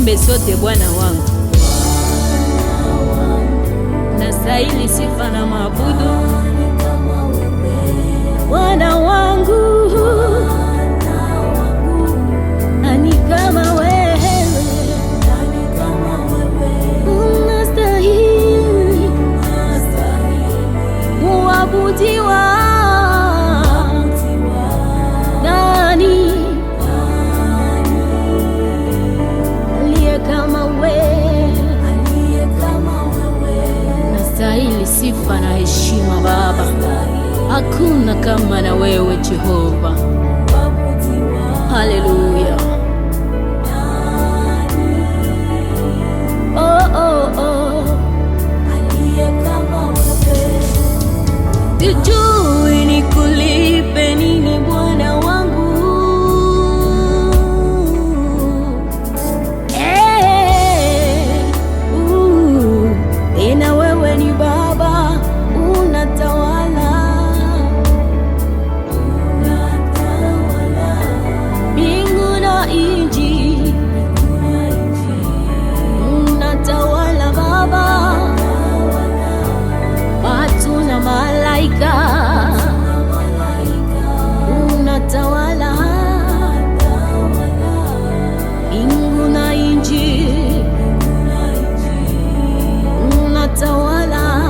tuimbe sote, Bwana wangu, nastahili sifa na maabudu. Bwana wangu, nani kama wewe, unastahili kuabudiwa. Nani aliye kama wewe, nastahili sifa na heshima Baba. Hakuna kama na wewe Jehova. Haleluya. Oh, oh, oh. Sijui nikulipe nini Bwana wangu. Tena wewe ni Baba, unatawala mbingu na nchi, unatawala Baba, watu na malaika, unatawala mbingu na nchi, unatawala.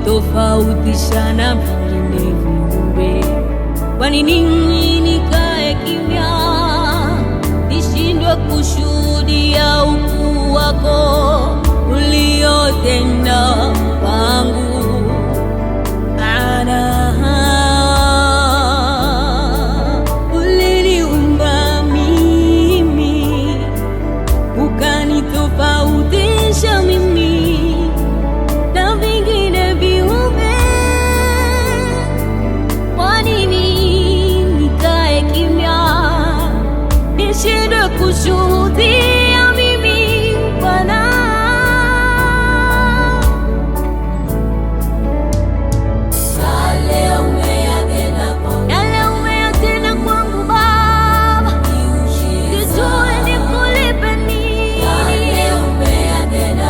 Tofautisha na vingine viumbe. Kwa nini nikae kimya, nishindwe kushuhudia ukuu wako uliotenda kwangu? Uliniumba mimi, ukanitofautisha mimi na vingine viumbe. Kwa nini nikae kimya, nishindwe kushuhudia mimi Bwana? Yale umeyatenda kwangu Baba, sijui nikulipe nini.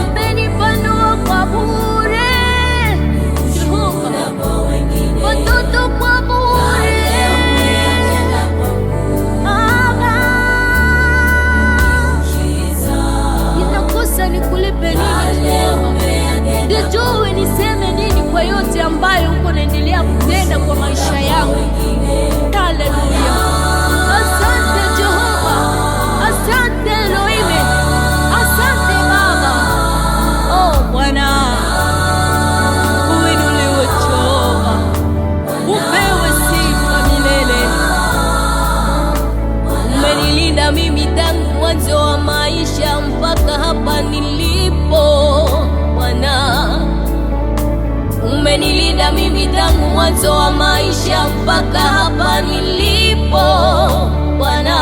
Umenipanua kwa bure Jehova, watoto kwa bure Baba, ninakosa nikulipe nini Jehova? Sijui niseme nini kwa yote ambayo uko naendelea kutenda kwa maisha yangu. Haleluya. Asante Jehova, asante Elohim, asante Baba. Oh Bwana, uinuliwe Jehova, upewe sifa milele. Umenilinda mimi tangu mwanzo wa maisha mpaka hapa nilipo Bwana. Umenilinda mimi tangu mwanzo wa maisha mpaka hapa nilipo Bwana.